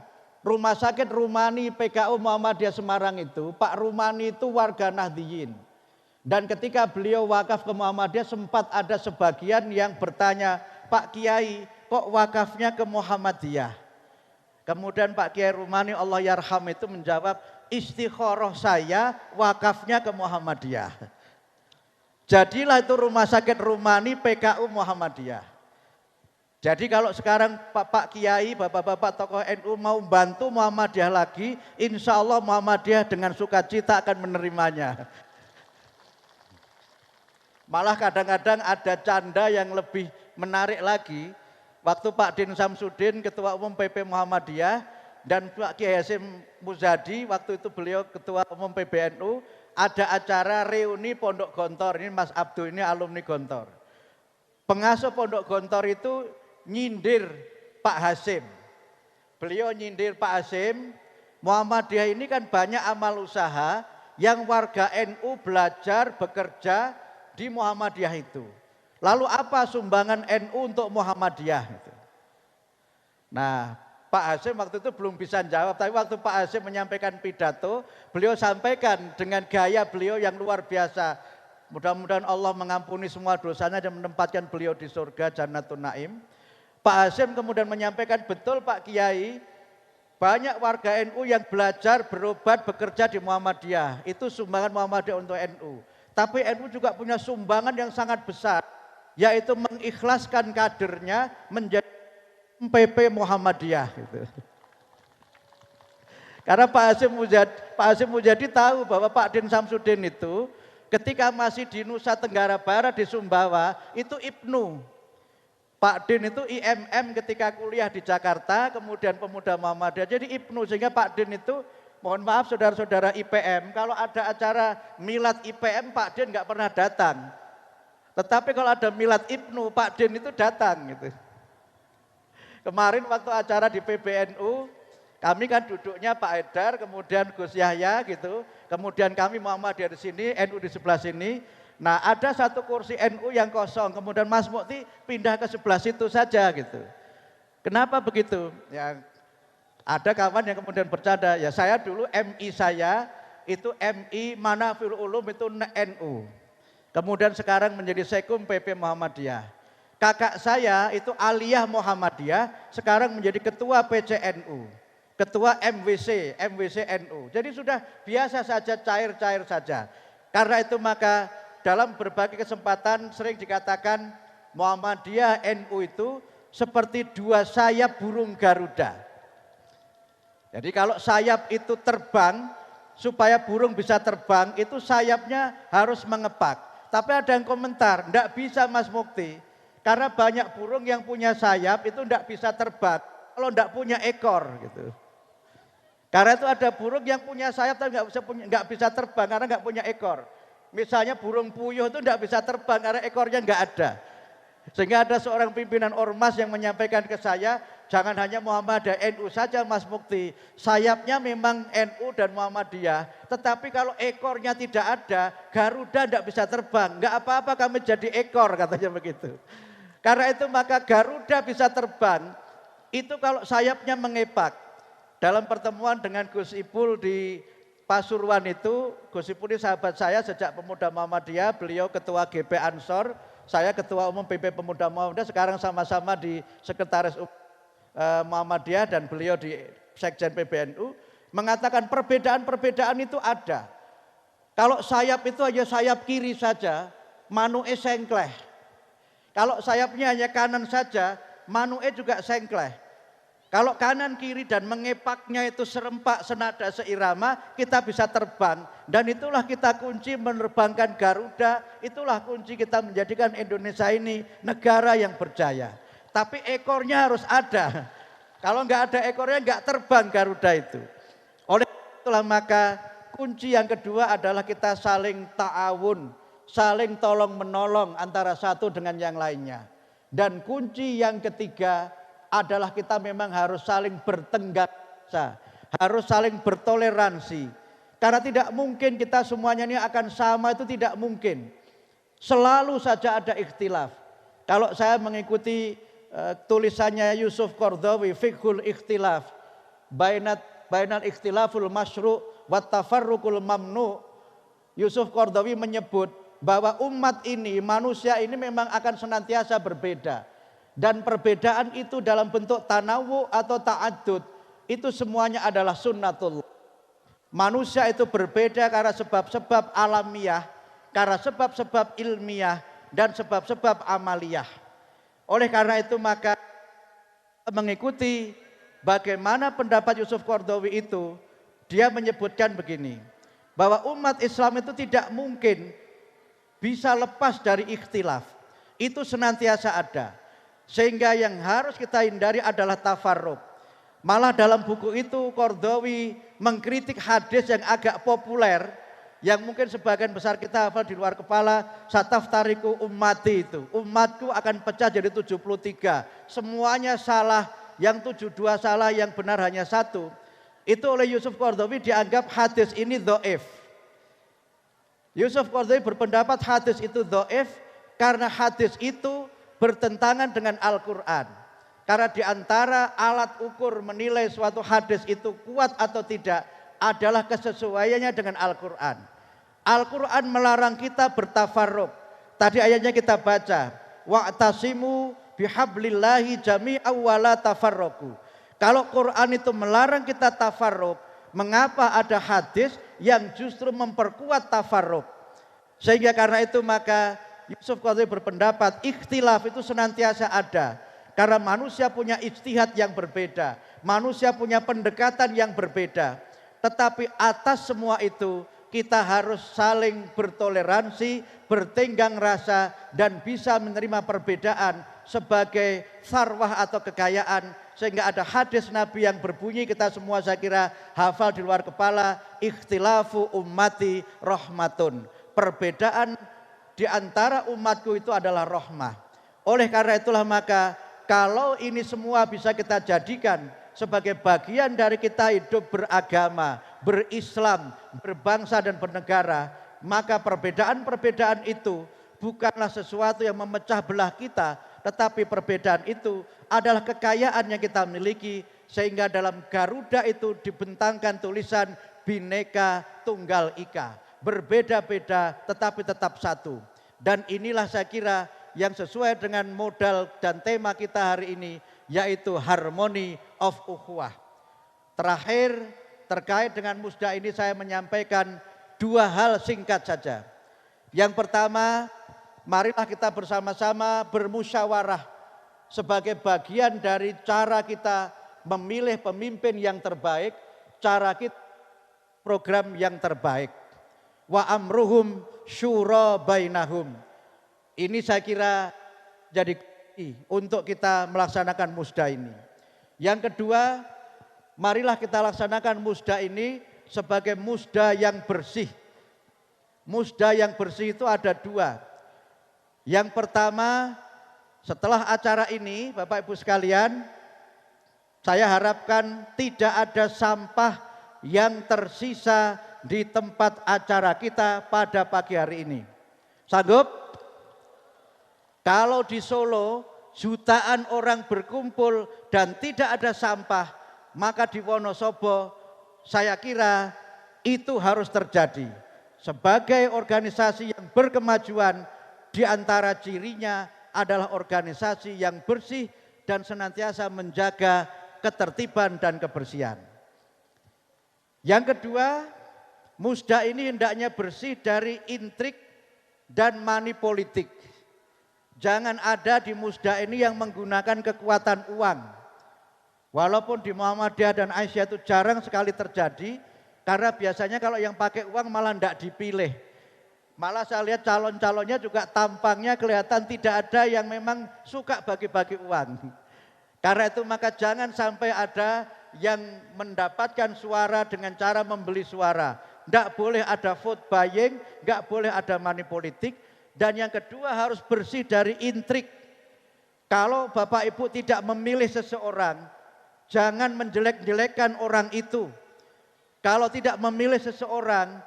Rumah sakit Rumani PKU Muhammadiyah Semarang itu, Pak Rumani itu warga Nahdliyin. Dan ketika beliau wakaf ke Muhammadiyah sempat ada sebagian yang bertanya, Pak Kiai kok wakafnya ke Muhammadiyah? Kemudian Pak Kiai Rumani Allah yarham itu menjawab, istikharah saya wakafnya ke Muhammadiyah. Jadilah itu Rumah Sakit Rumani PKU Muhammadiyah. Jadi kalau sekarang Pak Kiai, Bapak-bapak tokoh NU mau bantu Muhammadiyah lagi, insya Allah Muhammadiyah dengan sukacita akan menerimanya. Malah kadang-kadang ada canda yang lebih menarik lagi. Waktu Pak Din Samsudin, Ketua Umum PP Muhammadiyah, dan Pak Kiai Hasyim Muzadi, waktu itu beliau Ketua Umum PBNU, ada acara reuni Pondok Gontor. Ini Mas Abdul ini alumni Gontor. Pengasuh Pondok Gontor itu nyindir Pak Hasyim. Beliau nyindir Pak Hasyim, Muhammadiyah ini kan banyak amal usaha yang warga NU belajar, bekerja di Muhammadiyah itu. Lalu apa sumbangan NU untuk Muhammadiyah? Nah, Pak Hasyim waktu itu belum bisa jawab, tapi waktu Pak Hasyim menyampaikan pidato, beliau sampaikan dengan gaya beliau yang luar biasa. Mudah-mudahan Allah mengampuni semua dosanya dan menempatkan beliau di surga Jannatun Naim. Pak Hasyim kemudian menyampaikan, betul Pak Kiai, banyak warga NU yang belajar, berobat, bekerja di Muhammadiyah. Itu sumbangan Muhammadiyah untuk NU. Tapi NU juga punya sumbangan yang sangat besar, yaitu mengikhlaskan kadernya menjadi PP Muhammadiyah. Gitu. Karena Pak Hasyim Muzadi tahu bahwa Pak Din Samsudin itu ketika masih di Nusa Tenggara Barat di Sumbawa, itu IPNU. Pak Din itu IMM ketika kuliah di Jakarta, kemudian pemuda Muhammadiyah. Jadi IPNU, sehingga Pak Din itu, mohon maaf saudara-saudara IPM, kalau ada acara milad IPM, Pak Din nggak pernah datang. Tetapi kalau ada milad IPNU, Pak Din itu datang gitu. Kemarin waktu acara di PBNU, kami kan duduknya Pak Haidar, kemudian Gus Yahya gitu, kemudian kami Muhammadiyah di sini, NU di sebelah sini. Nah, ada satu kursi NU yang kosong, kemudian Mas Mukti pindah ke sebelah situ saja gitu. Kenapa begitu? Ya, ada kawan yang kemudian bercanda, ya saya dulu MI saya itu MI Manafil Ulum itu NU. Kemudian sekarang menjadi Sekum PP Muhammadiyah. Kakak saya itu Aliyah Muhammadiyah, sekarang menjadi Ketua PCNU, Ketua MWC NU. Jadi sudah biasa saja, cair-cair saja. Karena itu maka dalam berbagai kesempatan sering dikatakan Muhammadiyah NU itu seperti dua sayap burung Garuda. Jadi kalau sayap itu terbang, supaya burung bisa terbang, itu sayapnya harus mengepak. Tapi ada yang komentar, enggak bisa Mas Mukti. Karena banyak burung yang punya sayap itu enggak bisa terbang, kalau enggak punya ekor gitu. Karena itu ada burung yang punya sayap tapi enggak bisa terbang karena enggak punya ekor. Misalnya burung puyuh itu enggak bisa terbang karena ekornya enggak ada. Sehingga ada seorang pimpinan ormas yang menyampaikan ke saya, jangan hanya Muhammadiyah NU saja Mas Mukti, sayapnya memang NU dan Muhammadiyah, tetapi kalau ekornya tidak ada, Garuda tidak bisa terbang, enggak apa-apa kami jadi ekor, katanya begitu. Karena itu maka Garuda bisa terbang, itu kalau sayapnya mengepak. Dalam pertemuan dengan Gus Ipul di Pasuruan itu, Gus Ipul ini sahabat saya sejak pemuda Muhammadiyah, beliau ketua GP Ansor, saya ketua umum PP Pemuda Muhammadiyah, sekarang sama-sama di Sekretaris Muhammadiyah dan beliau di Sekjen PBNU, mengatakan perbedaan-perbedaan itu ada. Kalau sayap itu hanya sayap kiri saja, manuke sengkleh. Kalau sayapnya hanya kanan saja, manuke juga sengkleh. Kalau kanan kiri dan mengepaknya itu serempak, senada, seirama, kita bisa terbang. Dan itulah kita kunci menerbangkan Garuda, itulah kunci kita menjadikan Indonesia ini negara yang berjaya. Tapi ekornya harus ada. Kalau enggak ada ekornya enggak terbang Garuda itu. Oleh itulah maka kunci yang kedua adalah kita saling ta'awun, saling tolong menolong antara satu dengan yang lainnya. Dan kunci yang ketiga adalah kita memang harus saling bertenggang rasa, harus saling bertoleransi. Karena tidak mungkin kita semuanya ini akan sama, itu tidak mungkin. Selalu saja ada ikhtilaf. Kalau saya mengikuti tulisannya Yusuf Qaradawi, Fiqhul Ikhtilaf, Bainal Ikhtilaful Masyru' wat Tafarruqul Mamnu'. Yusuf Qaradawi menyebut bahwa umat ini, manusia ini memang akan senantiasa berbeda. Dan perbedaan itu dalam bentuk tanawu atau ta'adud. itu semuanya adalah sunnatullah. Manusia itu berbeda karena sebab-sebab alamiah, karena sebab-sebab ilmiah, dan sebab-sebab amaliyah. Oleh karena itu maka mengikuti bagaimana pendapat Yusuf Qaradawi itu, dia menyebutkan begini, bahwa umat Islam itu tidak mungkin bisa lepas dari ikhtilaf. Itu senantiasa ada. Sehingga yang harus kita hindari adalah tafarruq. Malah dalam buku itu Qaradawi mengkritik hadis yang agak populer, yang mungkin sebagian besar kita hafal di luar kepala, sataftariku ummati itu. Umatku akan pecah jadi 73. Semuanya salah, yang 72 salah, yang benar hanya satu. Itu oleh Yusuf Qaradawi dianggap hadis ini dhaif. Yusuf Qaradawi berpendapat hadis itu dhaif karena hadis itu bertentangan dengan Al-Quran. Karena diantara alat ukur menilai suatu hadis itu kuat atau tidak adalah kesesuaiannya dengan Al-Quran. Al-Quran melarang kita bertafarruq. Tadi ayatnya kita baca, wa'tasimu bihablillahi jami'an wa la tafarraqu. Kalau Quran itu melarang kita tafarruq, mengapa ada hadis yang justru memperkuat tafarruq? Sehingga karena itu maka Yusuf Qaradawi berpendapat ikhtilaf itu senantiasa ada. Karena manusia punya ijtihad yang berbeda, manusia punya pendekatan yang berbeda. Tetapi atas semua itu kita harus saling bertoleransi, bertenggang rasa, dan bisa menerima perbedaan sebagai sarwah atau kekayaan. Sehingga ada hadis Nabi yang berbunyi, kita semua saya kira hafal di luar kepala, ikhtilafu ummati rahmatun. Perbedaan di antara umatku itu adalah rahmah. Oleh karena itulah maka kalau ini semua bisa kita jadikan sebagai bagian dari kita hidup beragama, berislam, berbangsa dan bernegara, maka perbedaan-perbedaan itu bukanlah sesuatu yang memecah belah kita, tetapi perbedaan itu adalah kekayaan yang kita miliki, sehingga dalam Garuda itu dibentangkan tulisan Bhinneka Tunggal Ika, berbeda-beda tetapi tetap satu. Dan inilah saya kira yang sesuai dengan modal dan tema kita hari ini, yaitu harmony of ukhuwah. Terakhir terkait dengan musda ini saya menyampaikan dua hal singkat saja. Yang pertama, marilah kita bersama-sama bermusyawarah sebagai bagian dari cara kita memilih pemimpin yang terbaik, cara kita program yang terbaik. Wa amruhum syura bainahum. Ini saya kira jadi untuk kita melaksanakan musda ini. Yang kedua, marilah kita laksanakan musda ini sebagai musda yang bersih. Musda yang bersih itu ada dua. Yang pertama, setelah acara ini Bapak Ibu sekalian, saya harapkan tidak ada sampah yang tersisa di tempat acara kita pada pagi hari ini. Sanggup? Kalau di Solo jutaan orang berkumpul dan tidak ada sampah, maka di Wonosobo saya kira itu harus terjadi. Sebagai organisasi yang berkemajuan, di antara cirinya adalah organisasi yang bersih dan senantiasa menjaga ketertiban dan kebersihan. Yang kedua, musda ini hendaknya bersih dari intrik dan money politik. Jangan ada di musda ini yang menggunakan kekuatan uang. Walaupun di Muhammadiyah dan Aisyah itu jarang sekali terjadi, karena biasanya kalau yang pakai uang malah tidak dipilih. Malah saya lihat calon-calonnya juga tampangnya kelihatan tidak ada yang memang suka bagi-bagi uang. Karena itu maka jangan sampai ada yang mendapatkan suara dengan cara membeli suara. Tidak boleh ada vote buying, tidak boleh ada money politik. Dan yang kedua harus bersih dari intrik. Kalau Bapak Ibu tidak memilih seseorang, jangan menjelek-jelekkan orang itu. Kalau tidak memilih seseorang,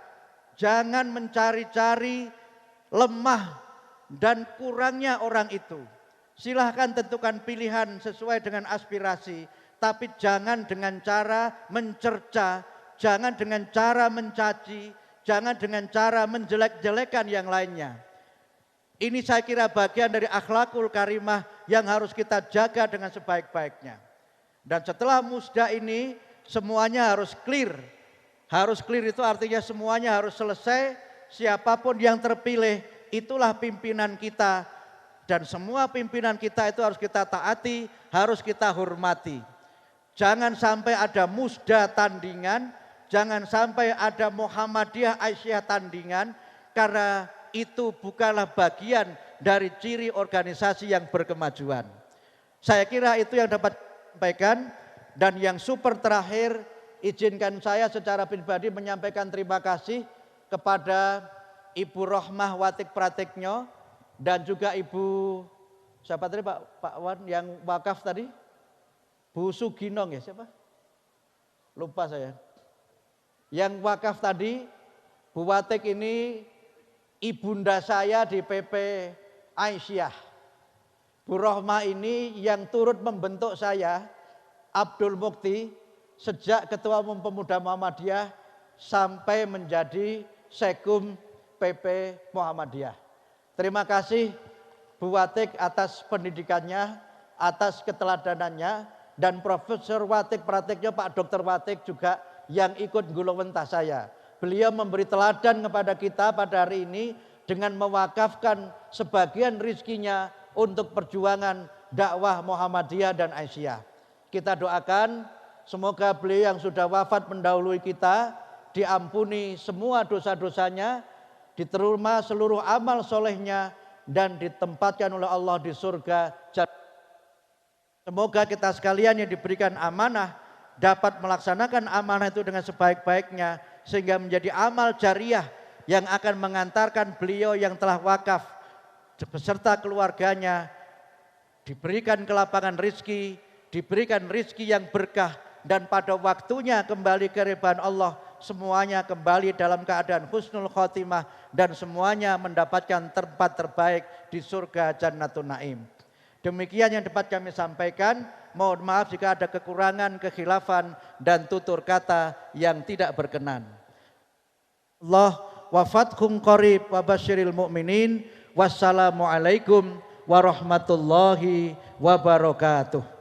jangan mencari-cari lemah dan kurangnya orang itu. Silahkan tentukan pilihan sesuai dengan aspirasi, tapi jangan dengan cara mencerca, jangan dengan cara mencaci, jangan dengan cara menjelek-jelekan yang lainnya. Ini saya kira bagian dari akhlakul karimah yang harus kita jaga dengan sebaik-baiknya. Dan setelah musda ini semuanya harus clear. Harus clear itu artinya semuanya harus selesai, siapapun yang terpilih itulah pimpinan kita. Dan semua pimpinan kita itu harus kita taati, harus kita hormati. Jangan sampai ada musda tandingan, jangan sampai ada Muhammadiyah Aisyah tandingan, karena itu bukanlah bagian dari ciri organisasi yang berkemajuan. Saya kira itu yang dapat disampaikan, dan yang super terakhir, izinkan saya secara pribadi menyampaikan terima kasih kepada Ibu Rohmah Watik Pratiknyo dan juga Ibu siapa tadi Pak Wan yang wakaf tadi? Bu Suginong ya siapa? Lupa saya. Yang wakaf tadi, Bu Watik ini ibunda saya di PP Aisyah. Bu Rohmah ini yang turut membentuk saya, Abdul Mukti, sejak Ketua Umum Pemuda Muhammadiyah sampai menjadi Sekum PP Muhammadiyah. Terima kasih Bu Watik atas pendidikannya, atas keteladanannya, dan Profesor Watik Pratiknyo, Pak Dr. Watik juga yang ikut gulung mentah saya. Beliau memberi teladan kepada kita pada hari ini dengan mewakafkan sebagian rizkinya untuk perjuangan dakwah Muhammadiyah dan Aisyah. Kita doakan semoga beliau yang sudah wafat mendahului kita diampuni semua dosa-dosanya, diterima seluruh amal solehnya, dan ditempatkan oleh Allah di surga. Semoga kita sekalian yang diberikan amanah dapat melaksanakan amanah itu dengan sebaik-baiknya, sehingga menjadi amal jariah yang akan mengantarkan beliau yang telah wakaf beserta keluarganya diberikan kelapangan rizki, diberikan rizki yang berkah, dan pada waktunya kembali ke ridhaan Allah, semuanya kembali dalam keadaan husnul khotimah, dan semuanya mendapatkan tempat terbaik di surga Jannatun Naim. Demikian yang dapat kami sampaikan. Mohon maaf jika ada kekurangan, kekhilafan, dan tutur kata yang tidak berkenan. Allah wa fathun qarib wa basyiril mu'minin. Wassalamualaikum warahmatullahi wabarakatuh.